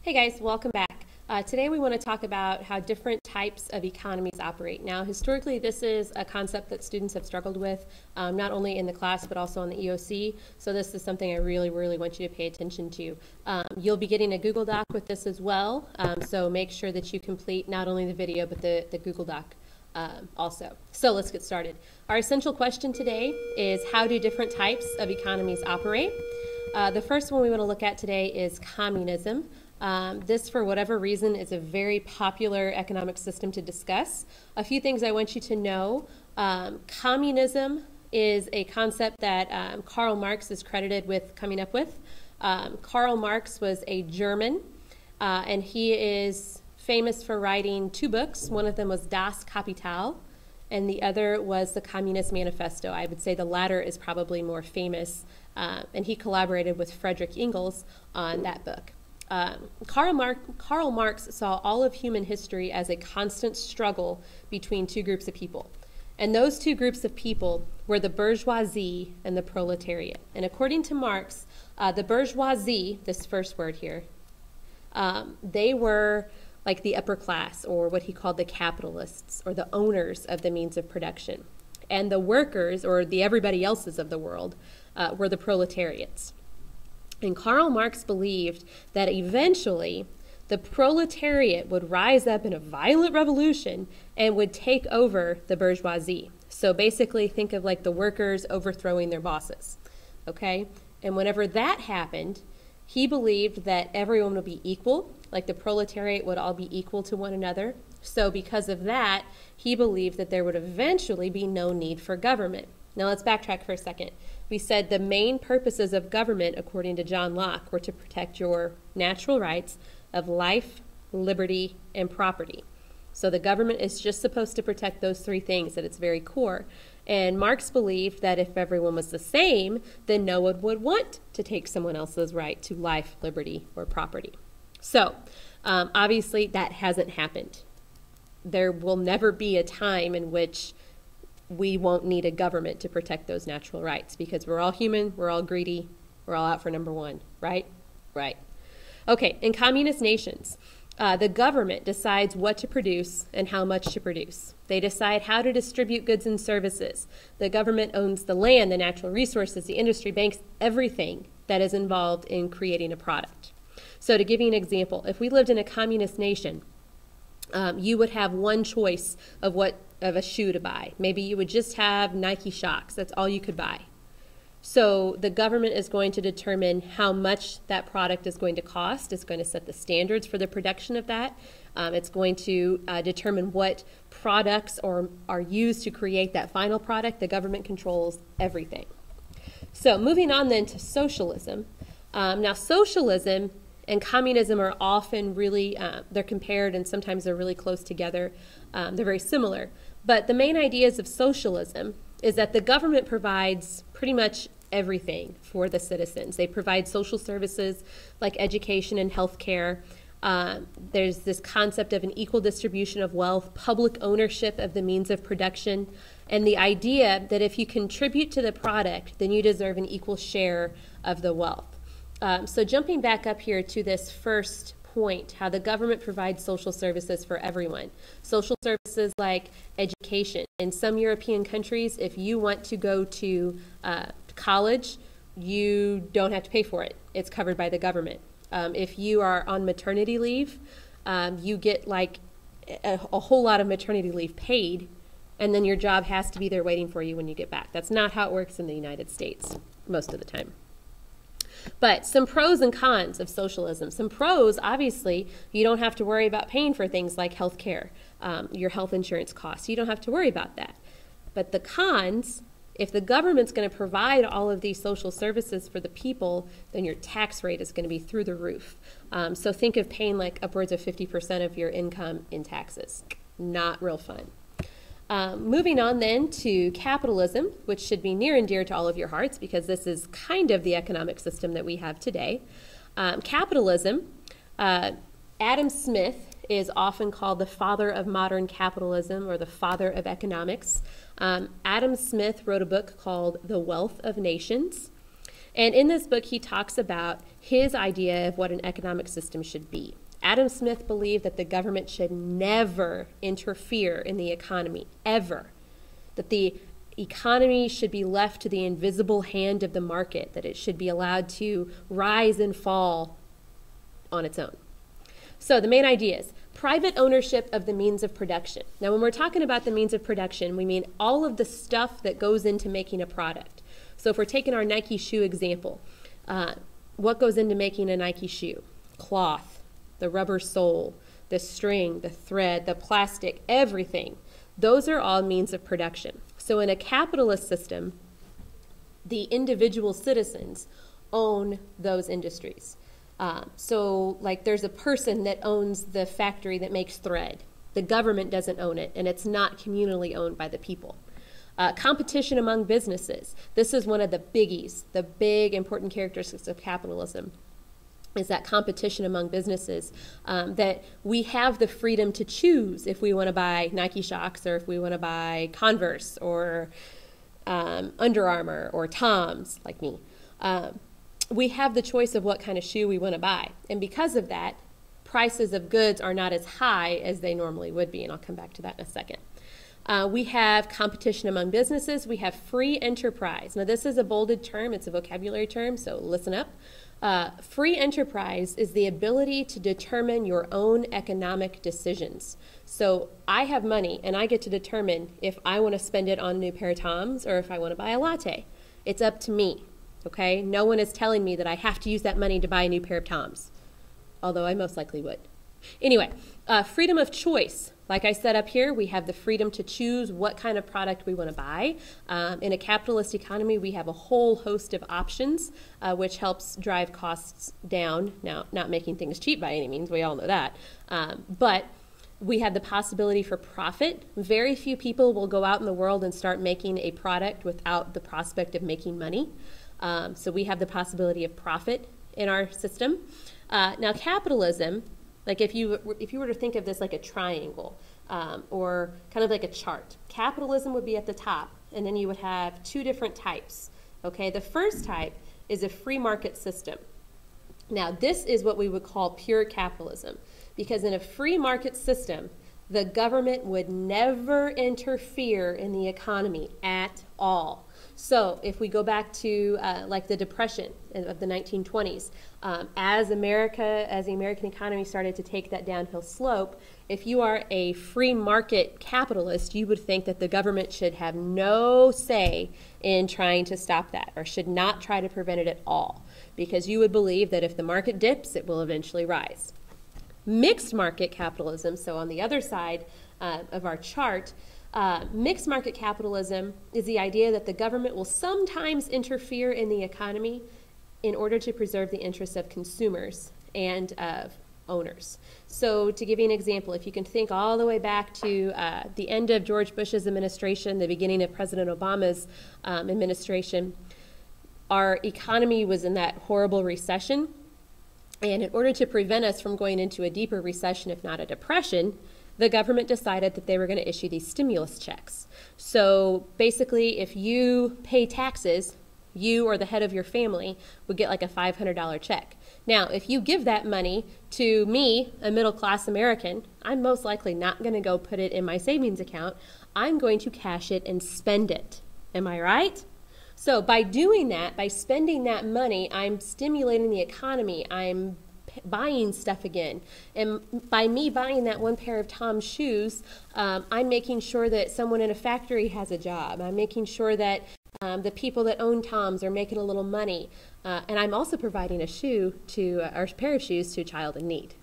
Hey guys, welcome back. Today we want to talk about how different types of economies operate. Now, historically, this is a concept that students have struggled with, not only in the class, but also on the EOC. So this is something I really want you to pay attention to. You'll be getting a Google Doc with this as well. So make sure that you complete not only the video, but the Google Doc also. So let's get started. Our essential question today is, how do different types of economies operate? The first one we want to look at today is communism. This, for whatever reason, is a very popular economic system to discuss. A few things I want you to know. Communism is a concept that Karl Marx is credited with coming up with. Karl Marx was a German, and he is famous for writing two books. One of them was Das Kapital, and the other was the Communist Manifesto. I would say the latter is probably more famous, and he collaborated with Friedrich Engels on that book. Karl Marx saw all of human history as a constant struggle between two groups of people. And those two groups of people were the bourgeoisie and the proletariat. And according to Marx, the bourgeoisie, this first word here, they were like the upper class, or what he called the capitalists, or the owners of the means of production. And the workers, or the everybody else's of the world, were the proletariats. And Karl Marx believed that eventually the proletariat would rise up in a violent revolution and would take over the bourgeoisie. So basically think of like the workers overthrowing their bosses, okay? And whenever that happened, he believed that everyone would be equal, like the proletariat would all be equal to one another. So because of that, he believed that there would eventually be no need for government. Now let's backtrack for a second. We said the main purposes of government, according to John Locke, were to protect your natural rights of life, liberty, and property. So the government is just supposed to protect those three things at its very core. And Marx believed that if everyone was the same, then no one would want to take someone else's right to life, liberty, or property. So obviously that hasn't happened. There will never be a time in which we won't need a government to protect those natural rights, because we're all human, we're all greedy, we're all out for number one, right? Right. Okay, in communist nations, the government decides what to produce and how much to produce. They decide how to distribute goods and services. The government owns the land, the natural resources, the industry, banks, everything that is involved in creating a product. So to give you an example, if we lived in a communist nation, you would have one choice of a shoe to buy. Maybe you would just have Nike Shox. That's all you could buy. So the government is going to determine how much that product is going to cost. It's going to set the standards for the production of that. It's going to determine what products are used to create that final product. The government controls everything. So moving on then to socialism. Now socialism and communism are often really, they're compared, and sometimes they're really close together. They're very similar. But the main ideas of socialism is that the government provides pretty much everything for the citizens. They provide social services like education and health care. There's this concept of an equal distribution of wealth, public ownership of the means of production, and the idea that if you contribute to the product, then you deserve an equal share of the wealth. So jumping back up here to this first point, how the government provides social services for everyone. Social services like education. In some European countries, if you want to go to college, you don't have to pay for it. It's covered by the government. If you are on maternity leave, you get like a whole lot of maternity leave paid, and then your job has to be there waiting for you when you get back. That's not how it works in the United States most of the time. But some pros and cons of socialism. Some pros, obviously, you don't have to worry about paying for things like health care, your health insurance costs. You don't have to worry about that. But the cons, if the government's going to provide all of these social services for the people, then your tax rate is going to be through the roof. So think of paying like upwards of 50% of your income in taxes. Not real fun. Moving on then to capitalism, which should be near and dear to all of your hearts because this is kind of the economic system that we have today. Capitalism, Adam Smith is often called the father of modern capitalism or the father of economics. Adam Smith wrote a book called The Wealth of Nations. And in this book, he talks about his idea of what an economic system should be. Adam Smith believed that the government should never interfere in the economy, ever. That the economy should be left to the invisible hand of the market, that it should be allowed to rise and fall on its own. So the main ideas: private ownership of the means of production. Now, when we're talking about the means of production, we mean all of the stuff that goes into making a product. So if we're taking our Nike shoe example, what goes into making a Nike shoe? Cloth, the rubber sole, the string, the thread, the plastic, everything. Those are all means of production. So in a capitalist system, the individual citizens own those industries. So like there's a person that owns the factory that makes thread. The government doesn't own it, and it's not communally owned by the people. Competition among businesses. This is one of the biggies, the big important characteristics of capitalism, is that competition among businesses, that we have the freedom to choose if we want to buy Nike Shox or if we want to buy Converse or Under Armour or Tom's, like me. We have the choice of what kind of shoe we want to buy. And because of that, prices of goods are not as high as they normally would be, and I'll come back to that in a second. We have competition among businesses. We have free enterprise. Now, this is a bolded term. It's a vocabulary term, so listen up. Free enterprise is the ability to determine your own economic decisions. So I have money, and I get to determine if I want to spend it on a new pair of Toms or if I want to buy a latte. It's up to me, okay? No one is telling me that I have to use that money to buy a new pair of Toms, although I most likely would. Anyway, freedom of choice. Like I said up here, we have the freedom to choose what kind of product we want to buy. In a capitalist economy, we have a whole host of options, which helps drive costs down. Now, not making things cheap by any means, we all know that. But we have the possibility for profit. Very few people will go out in the world and start making a product without the prospect of making money. So we have the possibility of profit in our system. Now, capitalism, like if you were to think of this like a triangle or kind of like a chart, capitalism would be at the top, and then you would have two different types. Okay, the first type is a free market system. Now, this is what we would call pure capitalism, because in a free market system, the government would never interfere in the economy at all. So if we go back to like the Depression of the 1920s, as the American economy started to take that downhill slope, if you are a free market capitalist, you would think that the government should have no say in trying to stop that, or should not try to prevent it at all, because you would believe that if the market dips, it will eventually rise. Mixed market capitalism, so on the other side of our chart, mixed market capitalism is the idea that the government will sometimes interfere in the economy in order to preserve the interests of consumers and of owners. So to give you an example, if you can think all the way back to the end of George Bush's administration, the beginning of President Obama's administration, our economy was in that horrible recession. And in order to prevent us from going into a deeper recession, if not a depression, the government decided that they were going to issue these stimulus checks. So basically, if you pay taxes, you or the head of your family would get like a $500 check. Now, if you give that money to me, a middle-class American, I'm most likely not going to go put it in my savings account. I'm going to cash it and spend it. Am I right? So by doing that, by spending that money, I'm stimulating the economy. I'm buying stuff again. And by me buying that one pair of Tom's shoes, I'm making sure that someone in a factory has a job. I'm making sure that the people that own Tom's are making a little money. And I'm also providing a shoe to, or a pair of shoes to a child in need.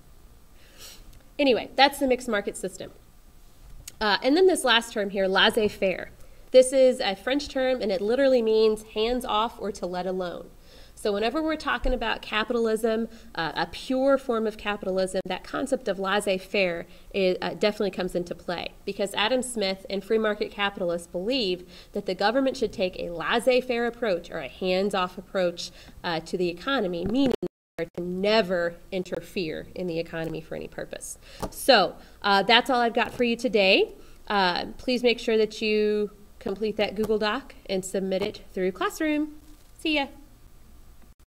Anyway, that's the mixed market system. And then this last term here, laissez-faire. This is a French term, and it literally means hands off or to let alone. So whenever we're talking about capitalism, a pure form of capitalism, that concept of laissez-faire definitely comes into play, because Adam Smith and free market capitalists believe that the government should take a laissez-faire approach, or a hands-off approach to the economy, meaning to never interfere in the economy for any purpose. So that's all I've got for you today. Please make sure that you complete that Google Doc and submit it through Classroom. See ya.